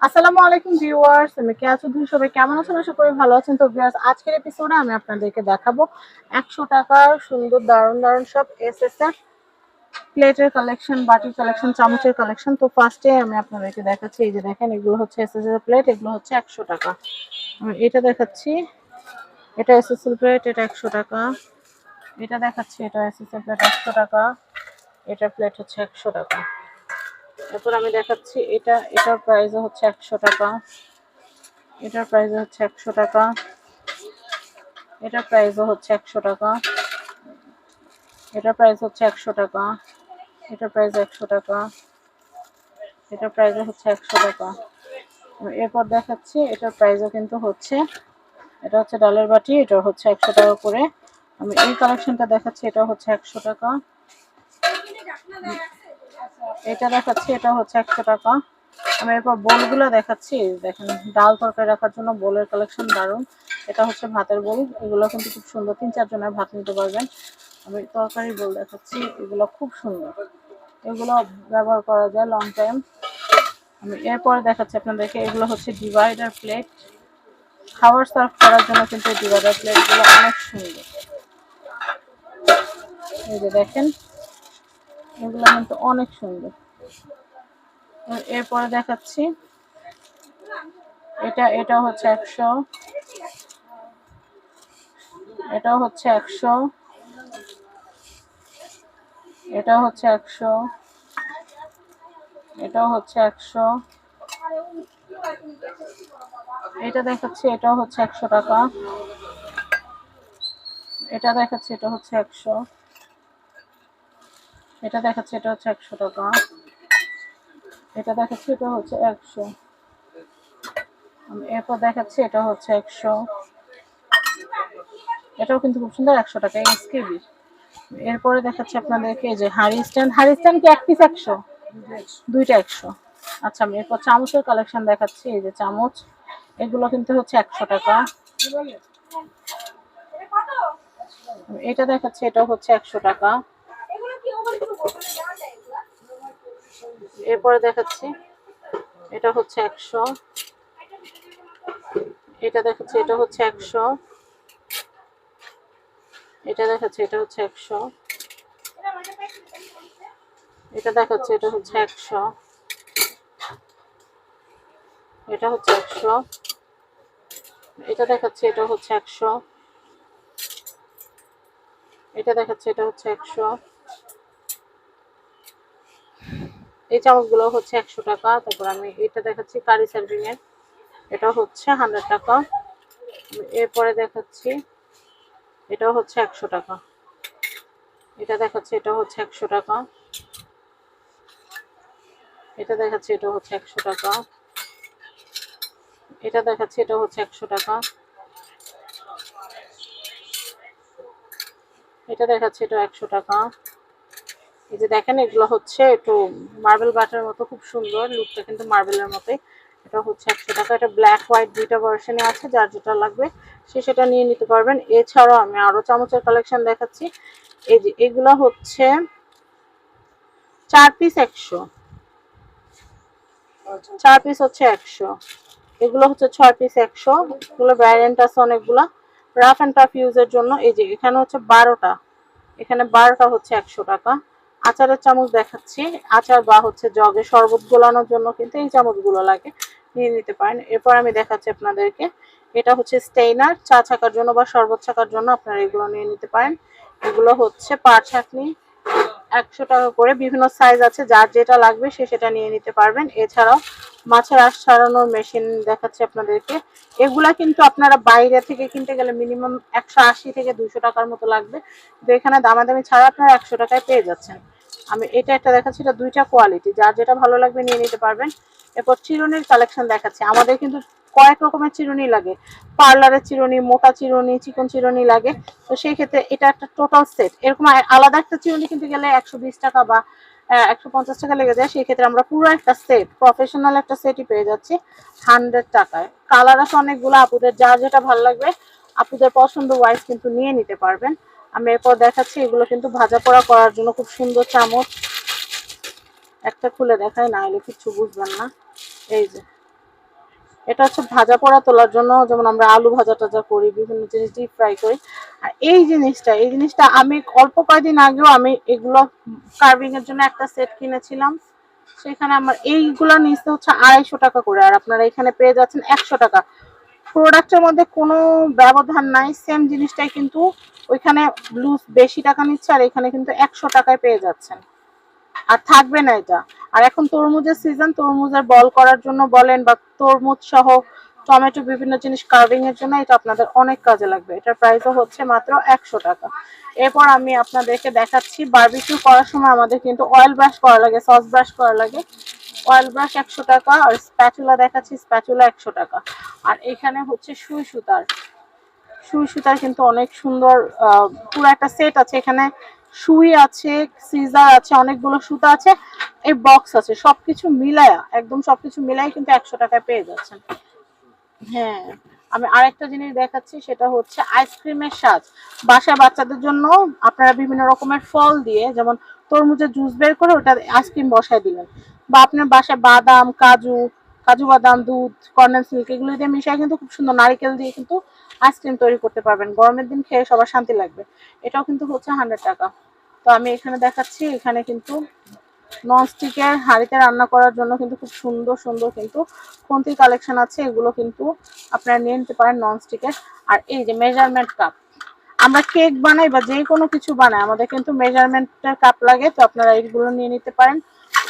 আসসালামু আলাইকুম ভিউয়ার্স, আমি কেয়া চৌধুরী। সবাই কেমন আছেন? আশা করি ভালো আছেন। তো ভিউয়ার্স, আজকের এপিসোডে আমি আপনাদেরকে দেখাবো 100 টাকার সুন্দর দারুণ দারুণ সব এসএসএফ প্লেটের কালেকশন, বাটির কালেকশন, চামচের কালেকশন। তো ফার্স্টে আমি আপনাদেরকে দেখাচ্ছি, এই যে দেখেন, এগুলো হচ্ছে এসএসএফ প্লেট, এগুলো হচ্ছে 100 টাকা। আমি এটা দেখাচ্ছি, এটা এসএসএফ প্লেট, এটা 100 টাকা। এটা দেখাচ্ছি, এটা এসএসএফ প্লেট 100 টাকা। এটা প্লেট হচ্ছে 100 টাকা। এরপর আমি দেখাচ্ছি এটার প্রাইস হচ্ছে 100 টাকা। এটার প্রাইস হচ্ছে 100 টাকা। এটার প্রাইসও হচ্ছে 100 টাকা। এটার প্রাইস হচ্ছে 100 টাকা। এটার প্রাইস 100 টাকা। এটার প্রাইসও হচ্ছে 100 টাকা। এরপর দেখাচ্ছি, এটার প্রাইসও কিন্তু হচ্ছে, এটা হচ্ছে ডালের বাটি, এটা হচ্ছে 100 টাকা করে। আমি এই কালেকশনটা দেখাচ্ছি, এটা হচ্ছে 100 টাকা। এটা দেখাচ্ছি, এটা হচ্ছে 100 টাকা। আমি এরপর বোলগুলো দেখাচ্ছি, দেখেন, ডাল তরকারি রাখার জন্য বোলের কালেকশন দারুণ। এটা হচ্ছে ভাতের বোল, এগুলো কিন্তু খুব সুন্দর, 3-4 জনের ভাত নিতে পারবেন। আমি তরকারি বোল দেখাচ্ছি, এগুলো খুব সুন্দর, এগুলো ব্যবহার করা যায় লং টাইম। আমি এরপরে দেখাচ্ছি আপনাদেরকে, এগুলো হচ্ছে ডিভাইডার প্লেট, খাবার সার্ভ করার জন্য কিন্তু ডিভাইডার প্লেটগুলো অনেক সুন্দর। এই যে দেখেন, এগুলো কিন্তু অনেক সুন্দর। এরপরে দেখাচ্ছি, এটা হচ্ছে 100, এটাও হচ্ছে 100, এটাও হচ্ছে 100, এটাও হচ্ছে 100। এটা দেখাচ্ছি, এটাও হচ্ছে 100 টাকা। এটা দেখাচ্ছি, এটা হচ্ছে 100। এটা দেখাচ্ছি, এটা হচ্ছে 100 টাকা। এটা দেখাচ্ছি, এটা হচ্ছে 100। এরপর দেখাচ্ছি, এটা হচ্ছে 100। এটাও কিন্তু খুব সুন্দর, 100 টাকা এসকেবি। এরপরে দেখাচ্ছি আপনাদেরকে, এই যে হাড়ি স্ট্যান্ড কি এক পিস 100? দুইটা 100। আচ্ছা, আমি এরপর চামচের কালেকশন দেখাচ্ছি, এই যে চামচ, এগুলো কিন্তু হচ্ছে 100 টাকা। এটা দেখাচ্ছি, এটা হচ্ছে 100 টাকা। এরপরে দেখাচ্ছি, এটা হচ্ছে 100। এটা দেখাচ্ছি, এটা হচ্ছে 100। এটা দেখাচ্ছি, এটা হচ্ছে 100। এটা দেখাচ্ছি, এটা হচ্ছে 100। এটা হচ্ছে 100। এটা দেখাচ্ছি, এটা হচ্ছে 100। এটা দেখাচ্ছি, এটা হচ্ছে 100। এই চামচগুলো হচ্ছে 100 টাকা। তারপর আমি এটা দেখাচ্ছি, কারি সার্ভিং এর, এটা হচ্ছে 100 টাকা। এরপরে দেখাচ্ছি, এটা হচ্ছে 100 টাকা। এটা দেখাচ্ছি, এটা হচ্ছে 100 টাকা। এটা দেখাচ্ছি, এটা হচ্ছে 100 টাকা। এটা দেখাচ্ছি, এটা হচ্ছে 100 টাকা। এটা দেখাচ্ছি, এটা 100 টাকা। এই যে দেখেন, এগুলো হচ্ছে একটু মার্বেল বাটার মতো, খুব সুন্দর লুকটা, কিন্তু মার্বেলের মতোই। এটা হচ্ছে 100 টাকা। এটা ব্ল্যাক হোয়াইট দুইটা ভার্সনই আছে, যার যেটা লাগবে সে সেটা নিয়ে নিতে পারবেন। এছাড়াও আমি আরো চামচের কালেকশন দেখাচ্ছি। এই যে এগুলো হচ্ছে 4 পিস 100, 4 পিস হচ্ছে 100। এগুলো হচ্ছে 6 পিস 100। এগুলো ভ্যারিয়েন্ট আছে অনেকগুলা, রাফ অ্যান্ড টাফ ইউজের জন্য। এই যে এখানে হচ্ছে 12টা, এখানে 12টা হচ্ছে 100 টাকা। আচারের চামচ দেখাচ্ছি, আচার বা হচ্ছে জগে শরবত গোলানোর জন্য কিন্তু এই চামচগুলো লাগে, নিয়ে নিতে পারেন। এরপর আমি দেখাচ্ছি আপনাদেরকে, এটা হচ্ছে স্টেইনার, চা ছাকার জন্য বা শরবত ছাকার জন্য আপনারা এগুলো নিয়ে নিতে পারেন। এগুলো হচ্ছে পাট ছাঁকনি, 100 টাকা করে। বিভিন্ন সাইজ আছে, যার যেটা লাগবে সে সেটা নিয়ে নিতে পারবেন। এছাড়াও মাছের আঁশ ছাড়ানোর মেশিন দেখাচ্ছি আপনাদেরকে। এগুলা কিন্তু আপনারা বাইরে থেকে কিনতে গেলে মিনিমাম 180 থেকে 200 টাকার মতো লাগবে, তো এখানে দামাদামি ছাড়া আপনারা 100 টাকায় পেয়ে যাচ্ছেন। আমি এটা একটা দেখাচ্ছি, এটা দুইটা কোয়ালিটি, যার যেটা ভালো লাগবে নিয়ে নিতে পারবেন। এরপর চিরুনির কালেকশন দেখাচ্ছি। আমাদের কিন্তু কয়েক রকমের চিরুনি লাগে, পার্লারের চিরুনি, মোটা চিরুনি, চিকন চিরুনি লাগে। তো সেই ক্ষেত্রে এটা একটা টোটাল সেট, এরকম আলাদা একটা চিরুনি কিনতে গেলে 120 টাকা বা 150 টাকা লেগে যায়। সেই ক্ষেত্রে আমরা পুরো একটা সেট, প্রফেশনাল একটা সেটই পেয়ে যাচ্ছি 100 টাকায়। কালার আছে অনেকগুলো, আপুদের যার যেটা ভালো লাগবে আপুদের পছন্দ ওয়াইজ কিন্তু নিয়ে নিতে পারবেন। আমি এরপর দেখাচ্ছি, এগুলো কিন্তু ভাজা পোড়া করার জন্য খুব সুন্দর চামচ। একটা খুলে দেখাই, না হলে কিছু বুঝবেন না। এই যে এটা হচ্ছে ভাজা পোড়া তোলার জন্য, যেমন আমরা আলু ভাজা টাজা করি, বিভিন্ন জিনিস ডিপ ফ্রাই করি। আর এই জিনিসটা আমি অল্প কয়েকদিন আগেও আমি এগুলো কার্ভিং এর জন্য একটা সেট কিনেছিলাম। সেখানে আমার এইগুলা নিচে হচ্ছে 250 টাকা করে, আর আপনারা এখানে পেয়ে যাচ্ছেন 100 টাকা। প্রোডাক্টের মধ্যে কোনো ব্যবধান নাই, সেম জিনিসটাই, কিন্তু ওইখানে লুজ বেশি টাকা নিচ্ছে আর এখানে কিন্তু 100 টাকায় পেয়ে যাচ্ছেন। আর থাকবে না এটা। আর এখন তরমুজের সিজন, তরমুজের বল করার জন্য বলেন বা তরমুজ সহ টমেটো বিভিন্ন জিনিস কার্ভিং এর জন্য এটা আপনাদের অনেক কাজে লাগবে। এটার প্রাইসও হচ্ছে মাত্র 100 টাকা। এরপর আমি আপনাদেরকে দেখাচ্ছি বারবিকিউ করার সময় আমাদের কিন্তু অয়েল ব্রাশ করা লাগে, সস ব্রাশ করা লাগে। অয়েল ব্রাশ 100 টাকা, আর স্প্যাচুলা দেখাচ্ছি, স্প্যাচুলা 100 টাকা। আর এখানে হচ্ছে সুই সুতার কিন্তু অনেক সুন্দর পুরো একটা সেট আছে। এখানে সুই আছে, সিজার আছে, অনেকগুলো সুতা আছে, এই বক্স আছে, সবকিছু মিলায়া, একদম সবকিছু মিলাই কিন্তু 100 টাকায় পেয়ে যাচ্ছেন। হ্যাঁ, আমি আরেকটা জিনিস দেখাচ্ছি, সেটা হচ্ছে আইসক্রিমের সাজ। বাসায় বাচ্চাদের জন্য আপনারা বিভিন্ন রকমের ফল দিয়ে, যেমন তরমুজের জুস বের করে ওটা আইসক্রিম বসায় দিলেন, বা আপনার বাসায় বাদাম, কাজু বাদাম, দুধ, কন্ডেন্স মিল্ক এগুলো দিয়ে মিশিয়ে কিন্তু খুব সুন্দর নারকেল দিয়ে কিন্তু আইসক্রিম তৈরি করতে পারবেন। গরমের দিন খেয়ে সবার শান্তি লাগবে। এটাও কিন্তু হচ্ছে 100 টাকা। তো আমি এখানে দেখাচ্ছি, এখানে কিন্তু ননস্টিকের হাঁড়িতে রান্না করার জন্য কিন্তু খুব সুন্দর সুন্দর কিন্তু খুন্তির কালেকশন আছে, এগুলো কিন্তু আপনারা নিয়ে নিতে পারেন ননস্টিকের। আর এই যে মেজারমেন্ট কাপ, আমরা কেক বানাই বা যে কোনো কিছু বানাই আমাদের কিন্তু মেজারমেন্টের কাপ লাগে, তো আপনারা এইগুলো নিয়ে নিতে পারেন।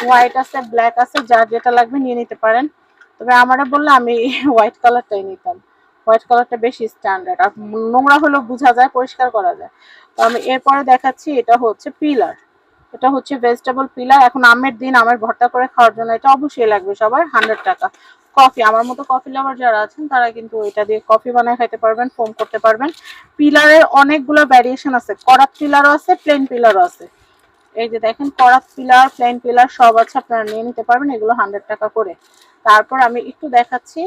হোয়াইট আছে, ব্ল্যাক আছে, যার যেটা লাগবে নিয়ে নিতে পারেন। তবে আমারে বললে আমি হোয়াইট কালারটাই নিতাম, হোয়াইট কালারটা বেশি স্ট্যান্ডার্ড, আর নোংরা হলেও বোঝা যায়, পরিষ্কার করা যায়। তো আমি এরপরে দেখাচ্ছি, এটা হচ্ছে পিলার, এটা হচ্ছে ভেজিটেবল পিলার। এখন আমের দিন, আমের ভর্তা করে খাওয়ার জন্য এটা অবশ্যই লাগবে সবার। 100 টাকা। কফি, আমার মতো কফি লাভার যারা আছেন তারা কিন্তু এটা দিয়ে কফি বানায় খেতে পারবেন, ফোম করতে পারবেন। পিলারের অনেকগুলো ভ্যারিয়েশন আছে, করাত পিলারও আছে, প্লেন পিলারও আছে। এই যে দেখেন, করাত পিলার, প্লেন পিলার সব আছে, আপনারা নিয়ে নিতে পারবেন, এগুলো 100 টাকা করে। তারপর আমি একটু দেখাচ্ছি,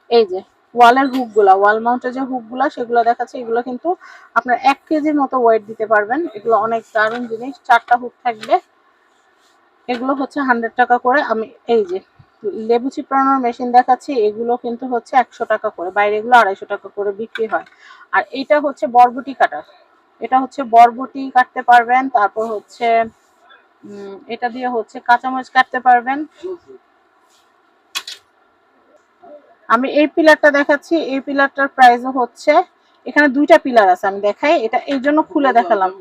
এই যে ওয়ালের হুকগুলা, ওয়াল মাউন্টের যে হুকগুলা সেগুলো দেখাচ্ছে, এগুলো কিন্তু আপনার 1 কেজির মতো ওয়েট দিতে পারবেন। এগুলো অনেক দারুণ জিনিস, 4টা হুক থাকবে, এগুলো হচ্ছে 100 টাকা করে। আমি এই যে লেবু চিপড়ানোর মেশিন দেখাচ্ছি, এগুলো কিন্তু হচ্ছে 100 টাকা করে, বাইরে এগুলো 250 টাকা করে বিক্রি হয়। আর এটা হচ্ছে বরবটি কাটার, এটা হচ্ছে বরবটি কাটতে পারবেন। তারপর হচ্ছে এটা দিয়ে হচ্ছে কাঁচামরিচ কাটতে পারবেন। আমি এই পিলারটা দেখাচ্ছি, এই পিলারটার প্রাইসও হচ্ছে, এখানে 2টা পিলার আছে, আমি দেখাই, এটা এই জন্য খুলে দেখালাম।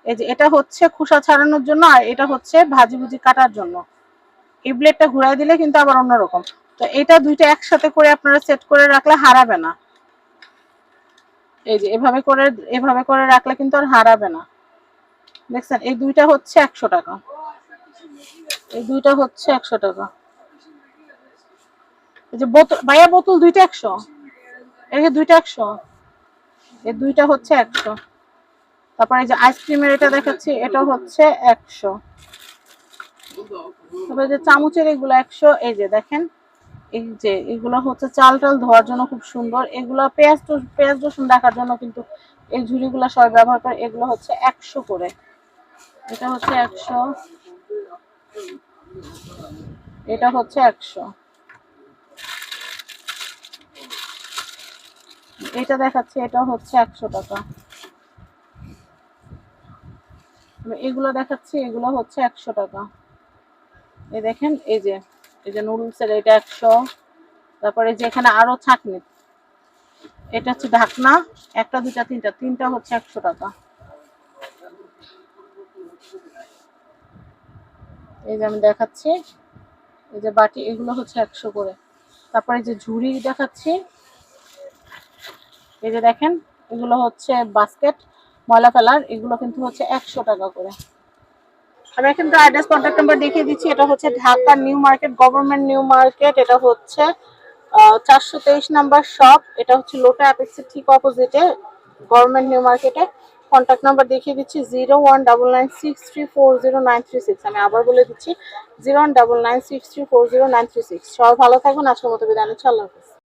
এই যে এটা হচ্ছে খোসা ছাড়ানোর জন্য, আর এটা হচ্ছে ভাজি ভুজি কাটার জন্য। এই ব্লেডটা ঘুরাই দিলে কিন্তু আবার অন্যরকম। তো এটা 2টা একসাথে করে আপনারা সেট করে রাখলে হারাবে না। এই যে এভাবে করে রাখলে কিন্তু আর হারাবে না। দেখছেন, এই 2টা হচ্ছে 100 টাকা, এই 2টা হচ্ছে 100 টাকা। এই যে বোতল, ভাইয়া বোতল 2টা 100, এই যে 2টা 100, এই 2টা হচ্ছে 100। তারপর এই যে আইসক্রিমের এটা দেখাচ্ছি, এটা হচ্ছে 100। তারপরে যে চামচের এগুলো 100। এই যে দেখেন, এই যে এগুলো হচ্ছে চাল টাল ধোয়ার জন্য খুব সুন্দর, এগুলো পেঁয়াজ রসুন রাখার জন্য কিন্তু এই ঝুড়িগুলো সবাই ব্যবহার করে, এগুলো হচ্ছে 100 করে। এটা হচ্ছে 100, এটা হচ্ছে 100। এটা দেখাচ্ছি, এটা হচ্ছে 100 টাকা। এগুলো দেখাচ্ছি, এগুলো হচ্ছে 100 টাকা। এই দেখেন, এই যে নুডলসের এটা 100। তারপরে যে এখানে আরো ছাঁকনি, এটা হচ্ছে ঢাকনা, 1টা 2টা 3টা হচ্ছে 100 টাকা। এই যে আমি দেখাচ্ছি, এই যে বাটি, এগুলো হচ্ছে 100 করে। তারপরে যে ঝুড়ি দেখাচ্ছি, এই যে দেখেন, এগুলো হচ্ছে বাস্কেট ময়লা ফেলার, এগুলো কিন্তু হচ্ছে 100 টাকা করে। আমি কিন্তু অ্যাড্রেস কন্ট্যাক্ট নাম্বার দেখিয়ে দিচ্ছি। এটা হচ্ছে Dhaka new market, government new market. এটা হচ্ছে 423 নাম্বার শপ। এটা হচ্ছে লোটা অ্যাপেক্সের ঠিক অপোজিটে, গভর্নমেন্ট নিউ মার্কেটে। কন্ট্যাক্ট নাম্বার দেখিয়ে দিচ্ছি 019963409336। আমি আবার বলে দিচ্ছি 019963409336। সবাই ভালো থাকবেন, আজকের মতো বিদায় নিচ্ছি, আল্লাহ হাফেজ।